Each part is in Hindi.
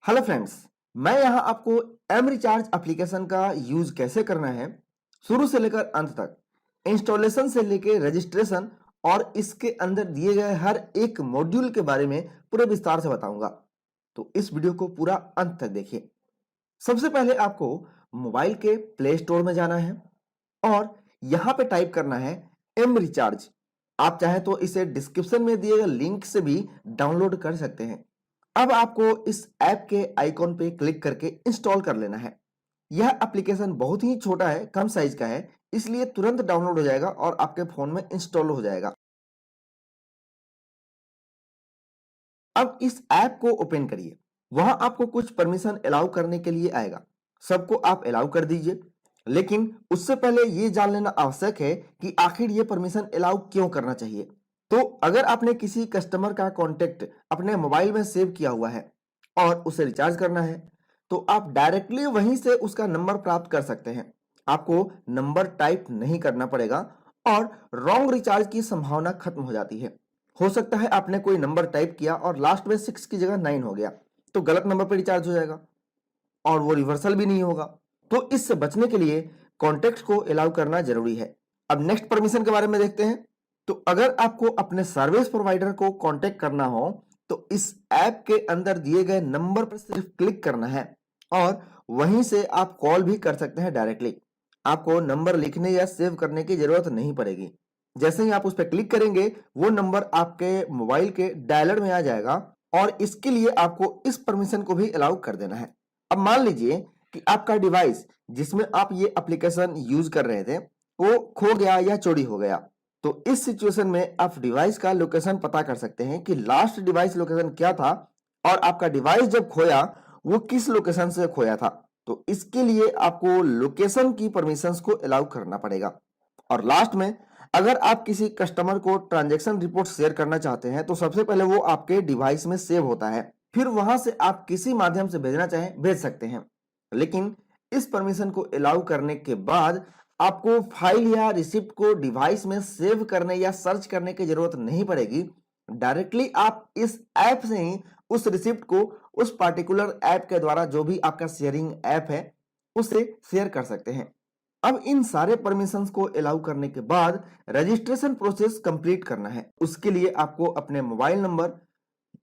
हेलो फ्रेंड्स, मैं यहाँ आपको एम रिचार्ज एप्लीकेशन का यूज कैसे करना है शुरू से लेकर अंत तक, इंस्टॉलेशन से लेकर रजिस्ट्रेशन और इसके अंदर दिए गए हर एक मॉड्यूल के बारे में पूरे विस्तार से बताऊंगा। तो इस वीडियो को पूरा अंत तक देखिए। सबसे पहले आपको मोबाइल के प्ले स्टोर में जाना है और यहाँ पे टाइप करना है एम रिचार्ज। आप चाहे तो इसे डिस्क्रिप्शन में दिए गए लिंक से भी डाउनलोड कर सकते हैं। अब आपको इस ऐप के आइकॉन पे क्लिक करके इंस्टॉल कर लेना है। यह एप्लीकेशन बहुत ही छोटा है, कम साइज का है, इसलिए तुरंत डाउनलोड हो जाएगा और आपके फोन में इंस्टॉल हो जाएगा। अब इस ऐप को ओपन करिए। वहां आपको कुछ परमिशन अलाउ करने के लिए आएगा। सबको आप अलाउ कर दीजिए, लेकिन उससे पहले ये जान लेना आवश्यक है कि आखिर ये परमिशन अलाउ क्यों करना चाहिए। तो अगर आपने किसी कस्टमर का कॉन्टेक्ट अपने मोबाइल में सेव किया हुआ है और उसे रिचार्ज करना है, तो आप डायरेक्टली वहीं से उसका नंबर प्राप्त कर सकते हैं। आपको नंबर टाइप नहीं करना पड़ेगा और रॉन्ग रिचार्ज की संभावना खत्म हो जाती है। हो सकता है आपने कोई नंबर टाइप किया और लास्ट में 6 की जगह 9 हो गया, तो गलत नंबर पर रिचार्ज हो जाएगा और वो रिवर्सल भी नहीं होगा। तो इससे बचने के लिए कॉन्टेक्ट को अलाउ करना जरूरी है। अब नेक्स्ट परमिशन के बारे में देखते हैं। तो अगर आपको अपने सर्विस प्रोवाइडर को कांटेक्ट करना हो तो इस ऐप के अंदर दिए गए नंबर पर सिर्फ क्लिक करना है और वहीं से आप कॉल भी कर सकते हैं डायरेक्टली। आपको नंबर लिखने या सेव करने की जरूरत नहीं पड़ेगी। जैसे ही आप उस पर क्लिक करेंगे वो नंबर आपके मोबाइल के डायलर में आ जाएगा और इसके लिए आपको इस परमिशन को भी अलाउ कर देना है। अब मान लीजिए कि आपका डिवाइस जिसमें आप ये एप्लीकेशन यूज कर रहे थे वो खो गया या चोरी हो गया। तो इस सिचुएशन में आप डिवाइस का लोकेशन पता कर सकते हैं कि लास्ट डिवाइस लोकेशन क्या था और आपका डिवाइस जब खोया वो किस लोकेशन से खोया था। तो इसके लिए आपको लोकेशन की परमिशंस को अलाउ करना पड़ेगा। और लास्ट में अगर आप किसी कस्टमर को ट्रांजैक्शन रिपोर्ट शेयर करना चाहते हैं तो सबसे पहले वो आपके डिवाइस में सेव होता है, फिर वहां से आप किसी माध्यम से भेजना चाहें भेज सकते हैं। लेकिन इस परमिशन को अलाउ करने के बाद आपको फाइल या रिसिप्ट को डिवाइस में सेव करने या सर्च करने की जरूरत नहीं पड़ेगी। डायरेक्टली आप इस ऐप से ही उस रिसिप्ट को उस पार्टिकुलर ऐप के द्वारा, जो भी आपका शेयरिंग ऐप है, उसे शेयर कर सकते हैं। अब इन सारे परमिशंस को अलाउ करने के बाद रजिस्ट्रेशन प्रोसेस कंप्लीट करना है। उसके लिए आपको अपने मोबाइल नंबर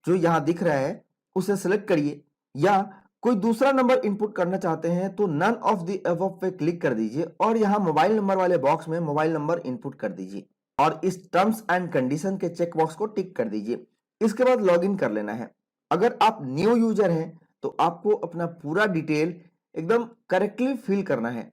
जो यहां दिख रहा है उसे सिलेक्ट करिए, या कोई दूसरा नंबर इनपुट करना चाहते हैं तो नन ऑफ द अबव पे क्लिक कर दीजिए और यहां मोबाइल नंबर वाले बॉक्स में मोबाइल नंबर इनपुट कर दीजिए और इस टर्म्स एंड कंडीशन के चेक बॉक्स को टिक कर दीजिए। इसके बाद लॉगिन कर लेना है। अगर आप न्यू यूजर हैं तो आपको अपना पूरा डिटेल एकदम करेक्टली फिल करना है।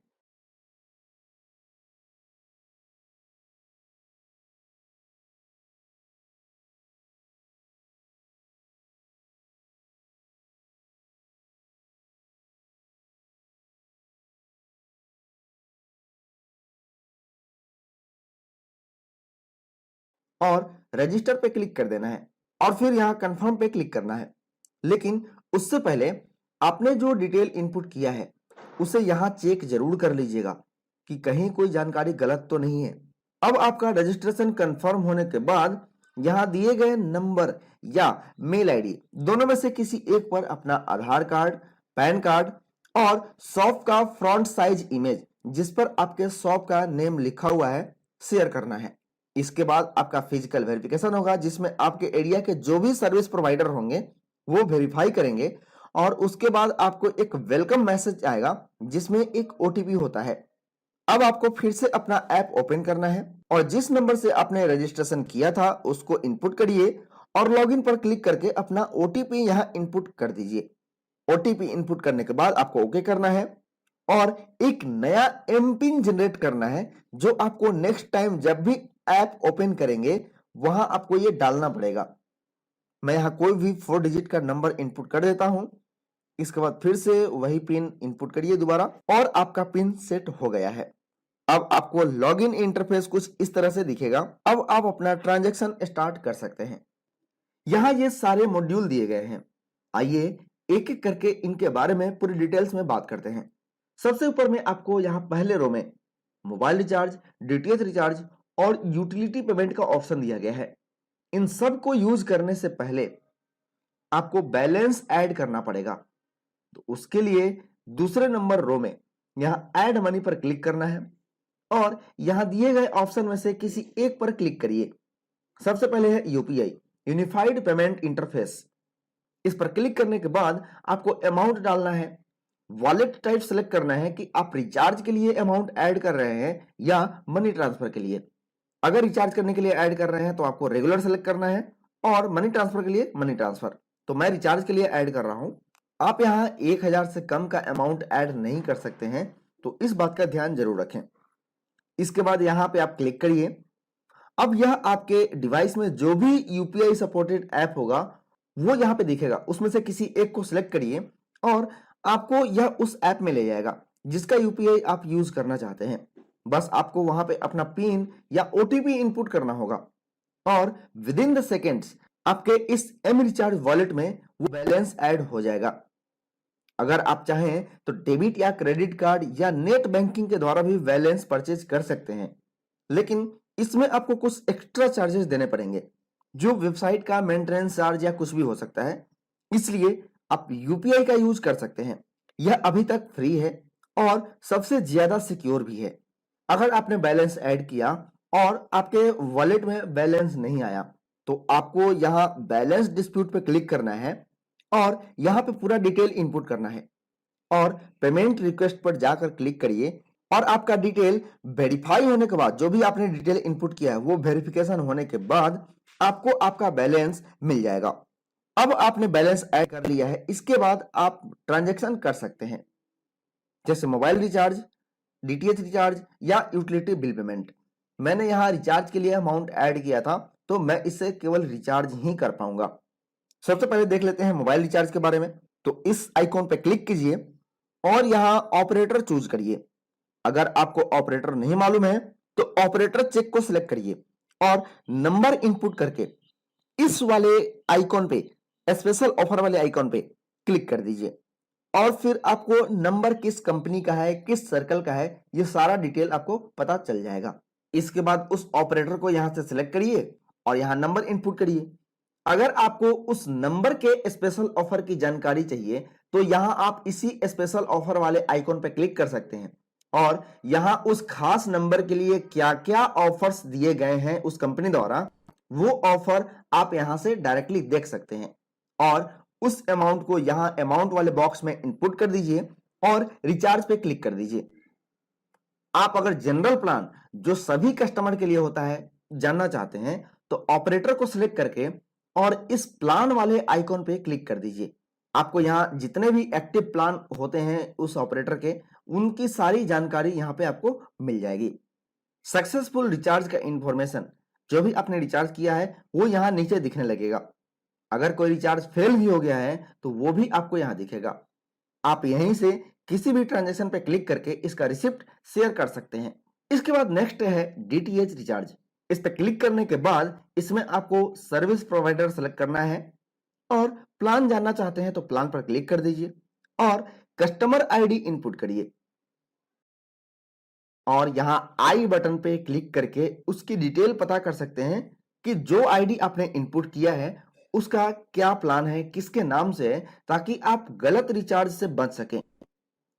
और रजिस्टर पे क्लिक कर देना है और फिर यहां कंफर्म पे क्लिक करना है। लेकिन उससे पहले आपने जो डिटेल इनपुट किया है उसे यहां चेक जरूर कर लीजिएगा कि कहीं कोई जानकारी गलत तो नहीं है। अब आपका रजिस्ट्रेशन कंफर्म होने के बाद यहां दिए गए नंबर या मेल आईडी दोनों में से किसी एक पर अपना आधार कार्ड, पैन कार्ड और शॉप का फ्रंट साइज इमेज जिस पर आपके शॉप का नेम लिखा हुआ है शेयर करना है। इसके बाद आपका फिजिकल वेरिफिकेशन होगा जिसमें आपके एरिया के जो भी सर्विस प्रोवाइडर होंगे वो वेरीफाई करेंगे और उसके बाद आपको एक वेलकम मैसेज आएगा जिसमें एक ओटीपी होता है। अब आपको फिर से अपना ऐप ओपन करना है और जिस नंबर से आपने रजिस्ट्रेशन किया था उसको इनपुट करिए और लॉगिन पर क्लिक करके अपना ओटीपी यहां इनपुट कर दीजिए। ओटीपी इनपुट करने के बाद आपको ओके करना है और एक नया एम पिन जनरेट करना है जो आपको नेक्स्ट टाइम जब भी ऐप ओपन करेंगे वहां आपको ये डालना पड़ेगा। मैं यहां कोई भी 4 डिजिट का नंबर इनपुट कर देता हूं। इसके बाद फिर से वही पिन इनपुट करिए दोबारा और आपका पिन सेट हो गया है। अब आपको लॉगिन इंटरफेस कुछ इस तरह से दिखेगा। अब आप अपना ट्रांजैक्शन स्टार्ट कर सकते हैं। यहां ये सारे मॉड्यूल दिए गए हैं। आइए एक एक करके इनके बारे में पूरी डिटेल्स में बात करते हैं। सबसे ऊपर में आपको यहां पहले रो में मोबाइल रिचार्ज, डीटीएच रिचार्ज और यूटिलिटी पेमेंट का ऑप्शन दिया गया है। इन सब को यूज करने से पहले आपको बैलेंस ऐड करना पड़ेगा। तो उसके लिए दूसरे नंबर रो में यहाँ ऐड मनी पर क्लिक करना है और यहां दिए गए ऑप्शन में से किसी एक पर क्लिक करिए। सबसे पहले है यूपीआई, यूनिफाइड पेमेंट इंटरफेस। इस पर क्लिक करने के बाद आपको अमाउंट डालना है। वॉलेट टाइप सेलेक्ट करना है कि आप रिचार्ज के लिए अमाउंट ऐड कर रहे हैं या मनी ट्रांसफर के लिए। अगर रिचार्ज करने के लिए ऐड कर रहे हैं तो आपको रेगुलर सेलेक्ट करना है और मनी ट्रांसफर के लिए मनी ट्रांसफर। तो मैं रिचार्ज के लिए ऐड कर रहा हूं। आप यहां 1000 से कम का अमाउंट ऐड नहीं कर सकते हैं, तो इस बात का ध्यान जरूर रखें। इसके बाद यहां पे आप क्लिक करिए। अब यह आपके डिवाइस में जो भी यूपीआई सपोर्टेड ऐप होगा वो यहां पे दिखेगा, उसमें से किसी एक को सिलेक्ट करिए और आपको यह उस ऐप में ले जाएगा जिसका यूपीआई आप यूज करना चाहते हैं। बस आपको वहां पे अपना पिन या ओटीपी इनपुट करना होगा और विद इन द सेकेंड्स आपके इस एम रिचार्ज वॉलेट में वो बैलेंस ऐड हो जाएगा। अगर आप चाहें तो डेबिट या क्रेडिट कार्ड या नेट बैंकिंग के द्वारा भी बैलेंस परचेज कर सकते हैं, लेकिन इसमें आपको कुछ एक्स्ट्रा चार्जेस देने पड़ेंगे जो वेबसाइट का मेंटेनेंस चार्ज या कुछ भी हो सकता है। इसलिए आप यूपीआई का यूज कर सकते हैं। यह अभी तक फ्री है और सबसे ज्यादा सिक्योर भी है। अगर आपने बैलेंस ऐड किया और आपके वॉलेट में बैलेंस नहीं आया तो आपको यहां बैलेंस डिस्प्यूट पे क्लिक करना है और यहां पे पूरा डिटेल इनपुट करना है और पेमेंट रिक्वेस्ट पर जाकर क्लिक करिए और आपका डिटेल वेरीफाई होने के बाद, जो भी आपने डिटेल इनपुट किया है वो वेरिफिकेशन होने के बाद आपको आपका बैलेंस मिल जाएगा। अब आपने बैलेंस ऐड कर लिया है, इसके बाद आप ट्रांजैक्शन कर सकते हैं जैसे मोबाइल रिचार्ज, डीटीएच रिचार्ज या यूटिलिटी बिल पेमेंट। मैंने यहां रिचार्ज के लिए अमाउंट ऐड किया था तो मैं इससे केवल रिचार्ज ही कर पाऊंगा। सबसे पहले देख लेते हैं मोबाइल रिचार्ज के बारे में। तो इस आइकॉन पे क्लिक कीजिए और यहां ऑपरेटर चूज करिए। अगर आपको ऑपरेटर नहीं मालूम है तो ऑपरेटर चेक को सिलेक्ट करिए और नंबर इनपुट करके इस वाले आइकॉन पे, स्पेशल ऑफर वाले आइकॉन पे क्लिक कर दीजिए और फिर आपको नंबर किस कंपनी का है, किस सर्कल का है, ये सारा डिटेल आपको पता चल जाएगा। इसके बाद उस ऑपरेटर को यहां से सिलेक्ट करिए और यहां नंबर इनपुट करिए। अगर आपको उस नंबर के स्पेशल ऑफर की जानकारी चाहिए तो यहां आप इसी स्पेशल ऑफर वाले आइकॉन पर क्लिक कर सकते हैं और यहां उस खास नंबर के लिए क्या क्या ऑफर्स दिए गए हैं उस कंपनी द्वारा, वो ऑफर आप यहां से डायरेक्टली देख सकते हैं और उस अमाउंट को यहां अमाउंट वाले बॉक्स में इनपुट कर दीजिए और रिचार्ज पे क्लिक कर दीजिए। आप अगर जनरल प्लान जो सभी कस्टमर के लिए होता है जानना चाहते हैं तो ऑपरेटर को सिलेक्ट करके और इस प्लान वाले आइकॉन पे क्लिक कर दीजिए। आपको यहां जितने भी एक्टिव प्लान होते हैं उस ऑपरेटर के, उनकी सारी जानकारी यहां पे आपको मिल जाएगी। सक्सेसफुल रिचार्ज का इंफॉर्मेशन, जो भी आपने रिचार्ज किया है वो यहां नीचे दिखने लगेगा। अगर कोई रिचार्ज फेल भी हो गया है तो वो भी आपको यहां दिखेगा। आप यहीं से किसी भी ट्रांजैक्शन पे क्लिक करके इसका रिसिप्ट शेयर कर सकते हैं। इसके बाद नेक्स्ट है डीटीएच रिचार्ज। इस पे क्लिक करने के बाद इसमें आपको सर्विस प्रोवाइडर सेलेक्ट करना है और प्लान जानना चाहते हैं तो प्लान पर क्लिक कर दीजिए और कस्टमर आईडी इनपुट करिए और यहां आई बटन पे क्लिक करके उसकी डिटेल पता कर सकते हैं कि जो आईडी आपने इनपुट किया है उसका क्या प्लान है, किसके नाम से है, ताकि आप गलत रिचार्ज से बच सकें।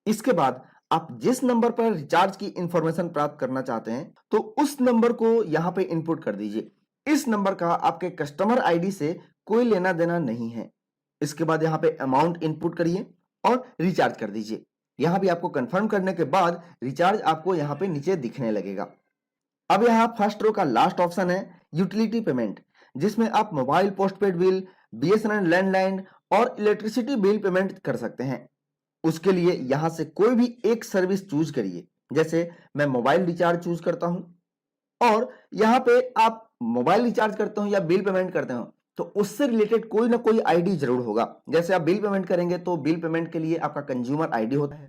इसके बाद आप जिस नंबर पर रिचार्ज की इंफॉर्मेशन प्राप्त करना चाहते हैं तो उस नंबर को यहां पे इनपुट कर दीजिए। इस नंबर का आपके कस्टमर आईडी से कोई लेना देना नहीं है। इसके बाद यहां पे अमाउंट इनपुट करिए और रिचार्ज कर दीजिए। यहां भी आपको कंफर्म करने के बाद रिचार्ज आपको यहां पे नीचे दिखने लगेगा। अब यहां फर्स्ट रो का लास्ट ऑप्शन है यूटिलिटी पेमेंट, जिसमें आप mobile postpaid bill, BSNL landline और इलेक्ट्रिसिटी बिल पेमेंट कर सकते हैं। उसके लिए यहां से कोई भी एक सर्विस चूज करिए। जैसे मैं मोबाइल रिचार्ज चूज करता हूं और यहां पे आप मोबाइल रिचार्ज करते हो या बिल पेमेंट करते हो तो उससे रिलेटेड कोई ना कोई आईडी जरूर होगा। जैसे आप बिल पेमेंट करेंगे तो बिल पेमेंट के लिए आपका कंज्यूमर आईडी होता है,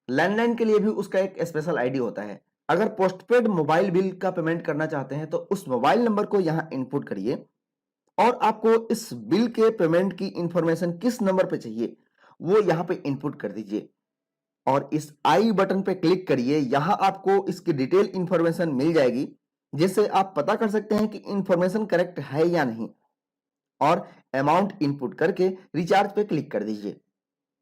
लैंडलाइन के लिए भी उसका एक स्पेशल आईडी होता है। अगर पोस्टपेड मोबाइल बिल का पेमेंट करना चाहते हैं तो उस मोबाइल नंबर को यहां इनपुट करिए और आपको इस बिल के पेमेंट की इंफॉर्मेशन किस नंबर पे चाहिए वो यहां पे इनपुट कर दीजिए और इस आई बटन पे क्लिक करिए। यहां आपको इसकी डिटेल इंफॉर्मेशन मिल जाएगी जिससे आप पता कर सकते हैं कि इंफॉर्मेशन करेक्ट है या नहीं और अमाउंट इनपुट करके रिचार्ज पे क्लिक कर दीजिए।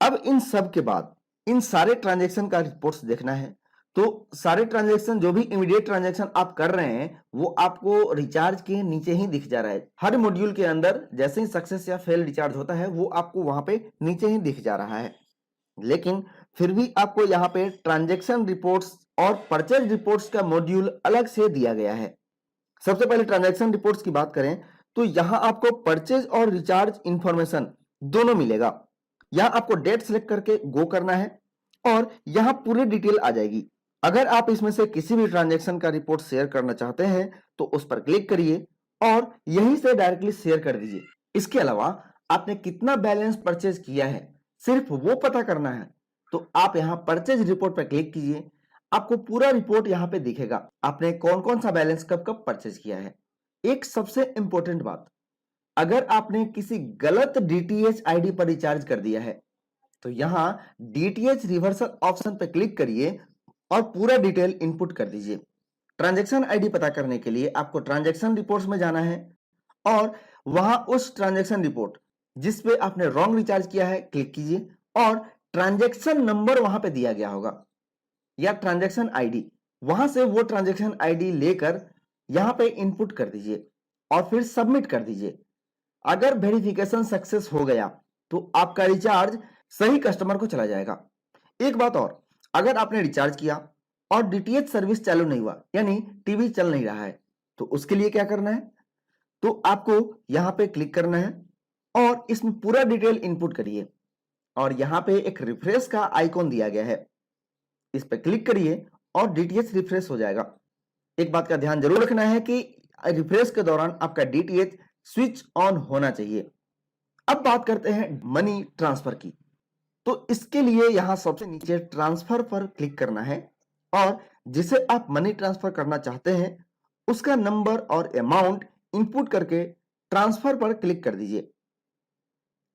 अब इन सब के बाद इन सारे ट्रांजैक्शन का रिपोर्ट्स देखना है। तो सारे ट्रांजैक्शन जो भी इमीडिएट ट्रांजैक्शन आप कर रहे हैं वो आपको रिचार्ज के नीचे ही दिख जा रहा है। हर मॉड्यूल के अंदर जैसे ही सक्सेस या फेल रिचार्ज होता है वो आपको वहां पे नीचे ही दिख जा रहा है। लेकिन फिर भी आपको यहाँ पे ट्रांजैक्शन रिपोर्ट्स और परचेज रिपोर्ट्स का मॉड्यूल अलग से दिया गया है। सबसे पहले ट्रांजैक्शन रिपोर्ट्स की बात करें तो यहां आपको परचेज और रिचार्ज इंफॉर्मेशन दोनों मिलेगा। यहां आपको डेट सेलेक्ट करके गो करना है और यहां पूरी डिटेल आ जाएगी। अगर आप इसमें से किसी भी ट्रांजैक्शन का रिपोर्ट शेयर करना चाहते हैं तो उस पर क्लिक करिए और यहीं से डायरेक्टली शेयर कर दीजिए। इसके अलावा आपने कितना बैलेंस परचेज किया है सिर्फ वो पता करना है तो आप यहां परचेज रिपोर्ट पर क्लिक कीजिए। आपको पूरा रिपोर्ट यहां पे दिखेगा आपने कौन कौन सा बैलेंस कब कब परचेज किया है। एक सबसे इंपॉर्टेंट बात, अगर आपने किसी गलत डीटीएच आईडी पर रिचार्ज कर दिया है तो यहां डीटीएच रिवर्सल ऑप्शन पर क्लिक करिए और पूरा डिटेल इनपुट कर दीजिए। ट्रांजैक्शन आईडी पता करने के लिए आपको ट्रांजैक्शन रिपोर्ट्स में जाना है और वहां उस ट्रांजैक्शन रिपोर्ट जिस पे आपने रॉन्ग रिचार्ज किया है क्लिक कीजिए और ट्रांजैक्शन नंबर वहां पे दिया गया होगा या ट्रांजैक्शन आईडी, वहां से वो ट्रांजैक्शन आईडी लेकर यहां पे इनपुट कर दीजिए और फिर सबमिट कर दीजिए। अगर वेरिफिकेशन सक्सेस हो गया तो आपका रिचार्ज सही कस्टमर को चला जाएगा। एक बात और, अगर आपने रिचार्ज किया और डीटीएच सर्विस चालू नहीं हुआ यानी टीवी चल नहीं रहा है तो उसके लिए क्या करना है, तो आपको यहां पे क्लिक करना है और इसमें पूरा डिटेल इनपुट करिए और यहां पे एक रिफ्रेश का आइकॉन दिया गया है, इस पर क्लिक करिए और डीटीएच रिफ्रेश हो जाएगा। एक बात का ध्यान जरूर रखना है कि रिफ्रेश के दौरान आपका डीटीएच स्विच ऑन होना चाहिए। अब बात करते हैं मनी ट्रांसफर की। तो इसके लिए यहां सबसे नीचे ट्रांसफर पर क्लिक करना है और जिसे आप मनी ट्रांसफर करना चाहते हैं उसका नंबर और अमाउंट इनपुट करके ट्रांसफर पर क्लिक कर दीजिए।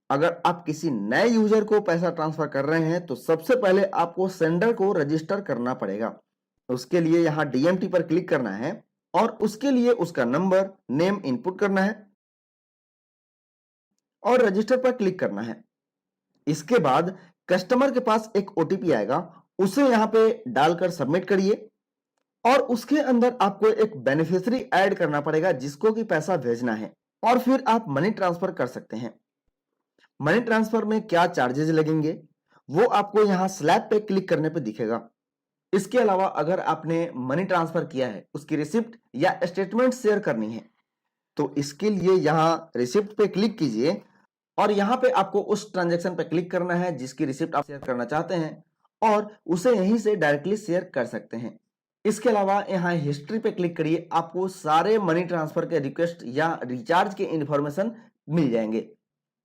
अगर आप किसी नए यूजर को पैसा ट्रांसफर कर रहे हैं तो सबसे पहले आपको सेंडर को रजिस्टर करना पड़ेगा। उसके लिए यहां डीएमटी पर क्लिक करना है और उसके लिए उसका नंबर नेम इनपुट करना है और रजिस्टर पर क्लिक करना है। इसके बाद कस्टमर के पास एक ओटीपी आएगा, उसे यहां पे डालकर सबमिट करिए और उसके अंदर आपको एक बेनिफिशियरी ऐड करना पड़ेगा जिसको कि पैसा भेजना है और फिर आप मनी ट्रांसफर कर सकते हैं। मनी ट्रांसफर में क्या चार्जेस लगेंगे वो आपको यहां स्लैब पे क्लिक करने पे दिखेगा। इसके अलावा अगर आपने मनी ट्रांसफर किया है उसकी रिसिप्ट या स्टेटमेंट शेयर करनी है तो इसके लिए यहां रिसिप्ट पे क्लिक कीजिए और यहां पे आपको उस ट्रांजैक्शन पे क्लिक करना है जिसकी रिसिप्ट आप शेयर करना चाहते हैं और उसे यहीं से डायरेक्टली शेयर कर सकते हैं। इसके अलावा यहां हिस्ट्री पे क्लिक करिए, आपको सारे मनी ट्रांसफर के रिक्वेस्ट या रिचार्ज के इंफॉर्मेशन मिल जाएंगे।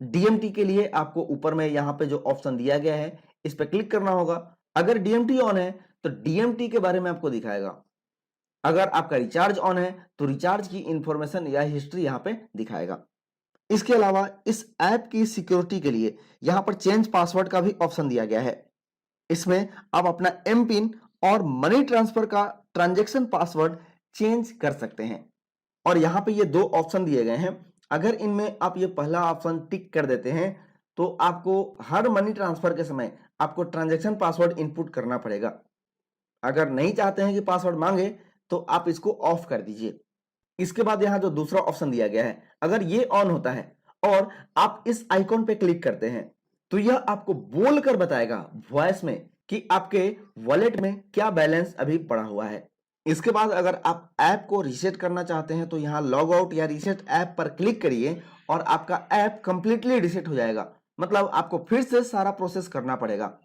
डीएमटी के लिए आपको ऊपर में यहां पे जो ऑप्शन दिया गया है इस पे क्लिक करना होगा। अगर डीएमटी ऑन है तो डीएमटी के बारे में आपको दिखाएगा, अगर आपका रिचार्ज ऑन है तो रिचार्ज की इंफॉर्मेशन या हिस्ट्री यहां पे दिखाएगा। इसके अलावा इस ऐप की सिक्योरिटी के लिए यहां पर चेंज पासवर्ड का भी ऑप्शन दिया गया है। इसमें आप अपना एम पिन और मनी ट्रांसफर का ट्रांजैक्शन पासवर्ड चेंज कर सकते हैं और यहां पे ये दो ऑप्शन दिए गए हैं। अगर इनमें आप ये पहला ऑप्शन टिक कर देते हैं तो आपको हर मनी ट्रांसफर के समय आपको ट्रांजैक्शन पासवर्ड इनपुट करना पड़ेगा। अगर नहीं चाहते हैं कि पासवर्ड मांगे तो आप इसको ऑफ कर दीजिए। इसके बाद यहां जो दूसरा ऑप्शन दिया गया है, अगर ये ऑन होता है और आप इस आइकॉन पे क्लिक करते हैं तो यह आपको बोलकर बताएगा वॉइस में कि आपके वॉलेट में क्या बैलेंस अभी पड़ा हुआ है। इसके बाद अगर आप ऐप को रीसेट करना चाहते हैं तो यहां लॉग आउट या रीसेट ऐप पर क्लिक करिए और आपका ऐप कंप्लीटली रीसेट हो जाएगा। मतलब आपको फिर से सारा प्रोसेस करना पड़ेगा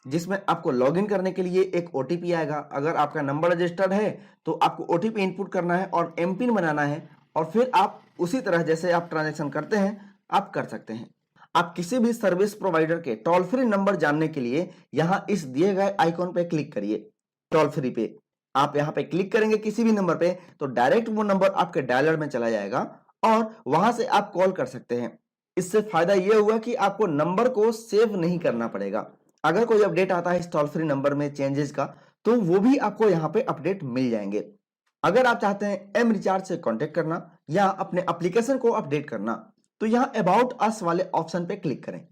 जिसमें आपको लॉगिन करने के लिए एक ओटीपी आएगा। अगर आपका नंबर रजिस्टर्ड है तो आपको ओटीपी इनपुट करना है और एमपिन बनाना है और फिर आप उसी तरह जैसे आप ट्रांजैक्शन करते हैं आप कर सकते हैं। आप किसी भी सर्विस प्रोवाइडर के टोल फ्री नंबर जानने के लिए यहां इस दिए गए आइकॉन पे क्लिक करिए। टोल फ्री पे आप यहां पे क्लिक करेंगे किसी भी नंबर पे तो डायरेक्ट वो नंबर आपके डायलर में चला जाएगा और वहां से आप कॉल कर सकते हैं। इससे फायदा यह हुआ कि आपको नंबर को सेव नहीं करना पड़ेगा। अगर कोई अपडेट आता है इस टोल फ्री नंबर में चेंजेस का तो वो भी आपको यहाँ पे अपडेट मिल जाएंगे। अगर आप चाहते हैं एम रिचार्ज से कांटेक्ट करना या अपने एप्लीकेशन को अपडेट करना तो यहाँ अबाउट अस वाले ऑप्शन पे क्लिक करें।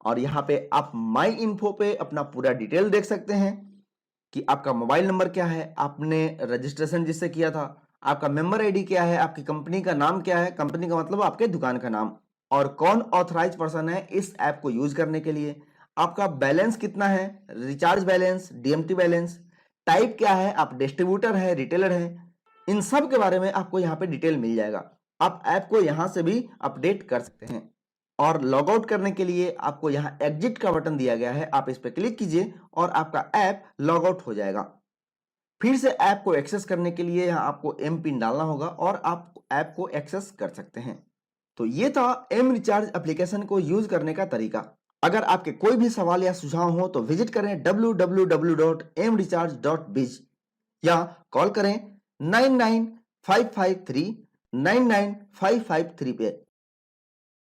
और यहाँ पे आप माई इन्फो पे अपना पूरा डिटेल देख सकते हैं कि आपका मोबाइल नंबर क्या है, आपने रजिस्ट्रेशन जिससे किया था, आपका मेंबर आईडी क्या है, आपकी कंपनी का नाम क्या है, कंपनी का मतलब आपके दुकान का नाम, और कौन ऑथराइज पर्सन है इस ऐप को यूज करने के लिए, आपका बैलेंस कितना है, recharge balance, DMT balance, type क्या है, आप डिस्ट्रीब्यूटर है, रिटेलर है, इन सब के बारे में आपको यहाँ पे डिटेल मिल जाएगा। आप ऐप को यहाँ से भी अपडेट कर सकते हैं। और लॉग आउट करने के लिए आपको यहाँ एग्जिट का बटन दिया गया है, आप इस पर क्लिक कीजिए और आपका ऐप लॉग आउट हो जाएगा। फिर से ऐप को एक्सेस करने के लिए यहाँ आपको एम पिन डालना होगा और आप ऐप को एक्सेस कर सकते हैं। तो ये था एम रिचार्ज एप्लीकेशन को यूज करने का तरीका। अगर आपके कोई भी सवाल या सुझाव हो तो विजिट करें www.mrecharge.biz या कॉल करें 99553 99553 पे।